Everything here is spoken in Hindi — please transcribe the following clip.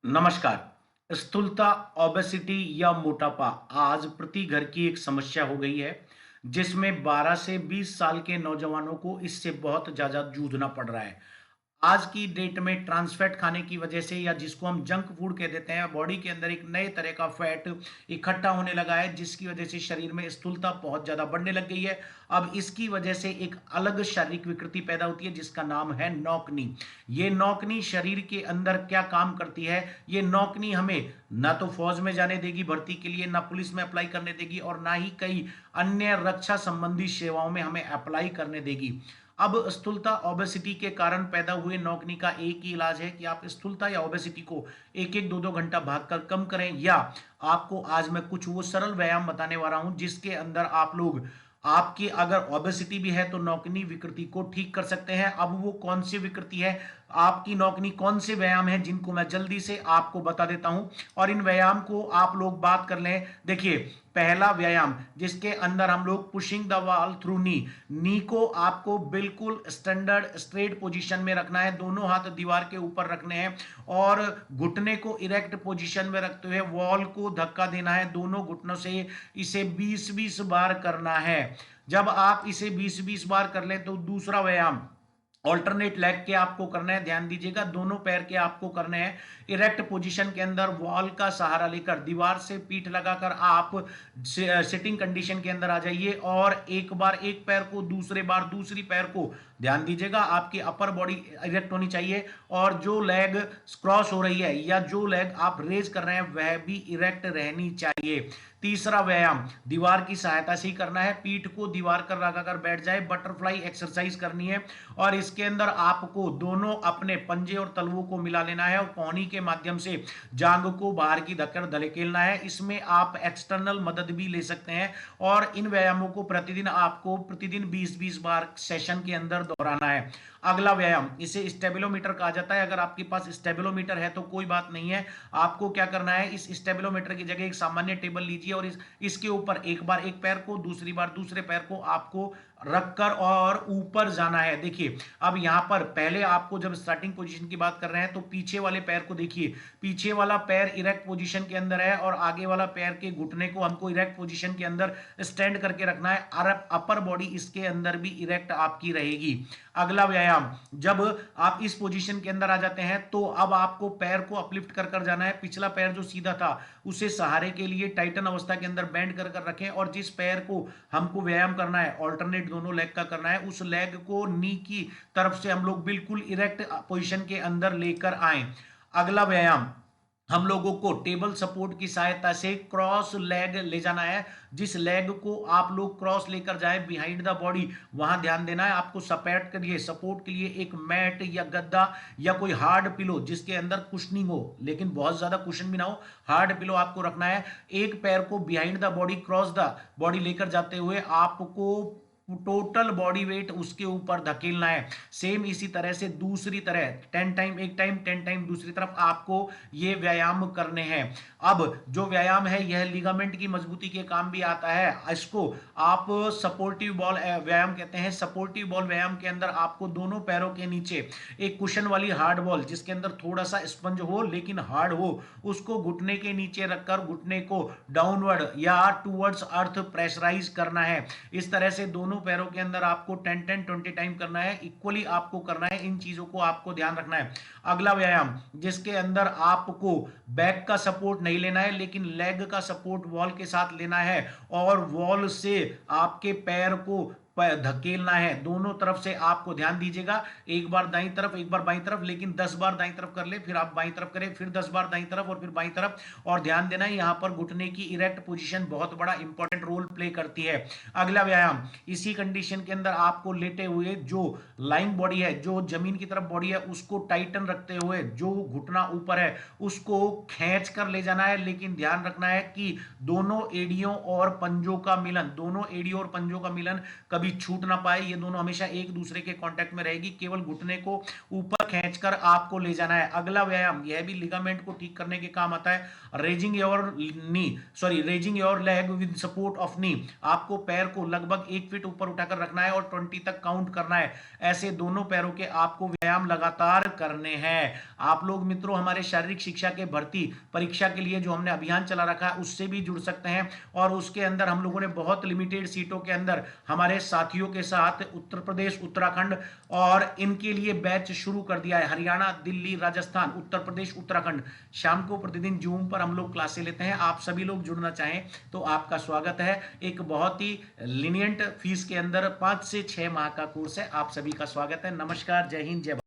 नमस्कार। स्थूलता, ओबेसिटी या मोटापा आज प्रति घर की एक समस्या हो गई है, जिसमें 12 से 20 साल के नौजवानों को इससे बहुत ज़्यादा जूझना पड़ रहा है। आज की डेट में ट्रांस फैट खाने की वजह से या जिसको हम जंक फूड कह देते हैं, बॉडी के अंदर एक नए तरह का फैट इकट्ठा होने लगा है, जिसकी वजह से शरीर में स्थूलता बहुत ज़्यादा बढ़ने लग गई है। अब इसकी वजह से एक अलग शारीरिक विकृति पैदा होती है, जिसका नाम है नौकनी। ये नौकनी शरीर के अंदर क्या काम करती है? ये नौकनी हमें ना तो फौज में जाने देगी भर्ती के लिए, ना पुलिस में अप्लाई करने देगी और ना ही कई अन्य रक्षा संबंधी सेवाओं में हमें अप्लाई करने देगी। अब स्थूलता ओबेसिटी के कारण पैदा हुए नौकनी का एक ही इलाज है कि आप स्थूलता या ओबेसिटी को एक एक दो दो घंटा भागकर कम करें, या आपको आज मैं कुछ वो सरल व्यायाम बताने वाला हूं जिसके अंदर आप लोग आपकी अगर ओबेसिटी भी है तो नौकनी विकृति को ठीक कर सकते हैं। अब वो कौन सी विकृति है, आपकी नौकनी कौन से व्यायाम है, जिनको मैं जल्दी से आपको बता देता हूं और इन व्यायाम को आप लोग बात कर लें। देखिए, पहला व्यायाम जिसके अंदर हम लोग पुशिंग द वॉल थ्रू नी को आपको बिल्कुल स्टैंडर्ड स्ट्रेट पोजीशन में रखना है, दोनों हाथ दीवार के ऊपर रखने हैं और घुटने को इरेक्ट पोजीशन में रखते हुए वॉल को धक्का देना है दोनों घुटनों से। इसे 20-20 बार करना है। जब आप इसे 20-20 बार कर लें तो दूसरा व्यायाम ऑल्टरनेट लेग के आपको करना है। ध्यान दीजिएगा, दोनों पैर के आपको करने हैं। इरेक्ट पोजीशन के अंदर वॉल का सहारा लेकर दीवार से पीठ लगाकर आप सिटिंग कंडीशन के अंदर आ जाइए और एक बार एक पैर को, दूसरे बार दूसरी पैर को, ध्यान दीजिएगा आपकी अपर बॉडी इरेक्ट होनी चाहिए और जो लेग क्रॉस हो रही है या जो लेग आप रेज कर रहे हैं वह भी इरेक्ट रहनी चाहिए। तीसरा व्यायाम दीवार की सहायता से ही करना है। पीठ को दीवार कर लगाकर बैठ जाए, बटरफ्लाई एक्सरसाइज करनी है और इसके अंदर आपको दोनों अपने पंजे और तलवों को मिला लेना है और कोहनी के माध्यम से जांग को बाहर की धक्कर धकेलना है। इसमें आप एक्सटर्नल मदद भी ले सकते हैं और इन व्यायामों को प्रतिदिन 20-20 बार सेशन के अंदर दोहराना है। अगला व्यायाम, इसे स्टेबिलोमीटर कहा जाता है। अगर आपके पास स्टेबिलोमीटर है तो कोई बात नहीं है, आपको क्या करना है, इस स्टेबिलोमीटर की जगह एक सामान्य टेबल लीजिए और इसके ऊपर एक बार एक पैर को, दूसरी बार दूसरे पैर को आपको रखकर और ऊपर जाना है। देखिए, अब यहां पर पहले आपको जब स्टार्टिंग पोजीशन की बात कर रहे हैं तो पीछे वाले पैर को देखिए, पीछे वाला पैर इरेक्ट पोजीशन के अंदर है और आगे वाला पैर के घुटने को हमको इरेक्ट पोजीशन के अंदर स्टैंड करके रखना है। अपर बॉडी इसके अंदर भी इरेक्ट आपकी रहेगी। अगला व्यायाम, जब आप इस पोजीशन के अंदर आ जाते हैं तो अब आपको पैर को अपलिफ्ट कर कर जाना है। पिछला पैर जो सीधा था उसे सहारे के लिए टाइटन अवस्था के अंदर बैंड कर कर रखें और जिस पैर को हमको व्यायाम करना है, ऑल्टरनेट दोनों लेग का करना है, उस लेग को नी की तरफ से हम लोग बिल्कुल इरेक्ट पोजीशन के अंदर लेकर आए। अगला व्यायाम, हम लोगों को टेबल सपोर्ट की सहायता से क्रॉस लेग ले जाना है। जिस लेग को आप लोग क्रॉस लेकर जाए बिहाइंड द बॉडी, वहां ध्यान देना है। आपको सपोर्ट के लिए एक मैट या गद्दा या कोई हार्ड पिलो जिसके अंदर कुशनिंग हो, लेकिन बहुत ज्यादा कुशन भी ना हो, हार्ड पिलो आपको रखना है। एक पैर को behind the body, cross the body लेकर जाते हुए आपको टोटल बॉडी वेट उसके ऊपर धकेलना है। सेम इसी तरह से दूसरी तरह 10 टाइम एक टाइम, 10 टाइम दूसरी तरफ आपको ये व्यायाम करने हैं। अब जो व्यायाम है यह लिगामेंट की मजबूती के काम भी आता है। इसको आप सपोर्टिव बॉल व्यायाम कहते हैं। सपोर्टिव बॉल व्यायाम के अंदर आपको दोनों पैरों के नीचे एक कुशन वाली हार्ड बॉल जिसके अंदर थोड़ा सा स्पंज हो लेकिन हार्ड हो, उसको घुटने के नीचे रखकर घुटने को डाउनवर्ड या टूवर्ड्स अर्थ प्रेशराइज करना है। इस तरह से दोनों पैरों के अंदर आपको 10-10-20 टाइम करना है, इक्वली आपको करना है। इन चीजों को आपको ध्यान रखना है। अगला व्यायाम जिसके अंदर आपको बैक का सपोर्ट नहीं लेना है लेकिन लेग का सपोर्ट वॉल के साथ लेना है और वॉल से आपके पैर को धकेलना है दोनों तरफ से। आपको ध्यान दीजिएगा, एक बार दाईं तरफ एक बार बाईं तरफ, लेकिन 10 बार दाईं तरफ कर ले, फिर आप बाईं तरफ करें, फिर 10 बार दाईं तरफ और फिर बाईं तरफ। और ध्यान देना है यहां पर घुटने की इरेक्ट पोजीशन बहुत बड़ा इंपॉर्टेंट रोल प्ले करती है। अगला व्यायाम, इसी कंडीशन के अंदर आपको लेटे हुए जो लाइंग बॉडी है, जो जमीन की तरफ बॉडी है, उसको टाइटन रखते हुए जो घुटना ऊपर है उसको खींच कर ले जाना है। लेकिन ध्यान रखना है कि दोनों एड़ियों और पंजों का मिलन, दोनों एड़ियों और पंजों का मिलन कभी छूट ना पाए। ये दोनों हमेशा एक दूसरे के कांटेक्ट में रहेगी। केवल घुटने को ऊपर खींचकर आपको ले जाना है। अगला व्यायाम, यह भी लिगामेंट को ठीक करने के काम आता है। Raising your leg with support of नी। आपको पैर को लगभग 1 फीट ऊपर उठाकर रखना है और 20 तक काउंट करना है। ऐसे दोनों पैरों के आपको व्यायाम लगातार करने हैं। आप लोग मित्रों हमारे शारीरिक शिक्षा के भर्ती परीक्षा के लिए जो हमने अभियान चला रखा है उससे भी जुड़ सकते हैं, और उसके अंदर हम लोगों ने बहुत लिमिटेड सीटों के अंदर हमारे साथियों के साथ उत्तर प्रदेश, उत्तराखंड और इनके लिए बैच शुरू कर दिया है। हरियाणा, दिल्ली, राजस्थान, उत्तर प्रदेश, उत्तराखंड। शाम को प्रतिदिन जूम पर हम लोग क्लासें लेते हैं। आप सभी लोग जुड़ना चाहें तो आपका स्वागत है। एक बहुत ही लिनियंट फीस के अंदर 5 से 6 माह का कोर्स है। आप सभी का स्वागत है। नमस्कार, जय हिंद, जय भारत।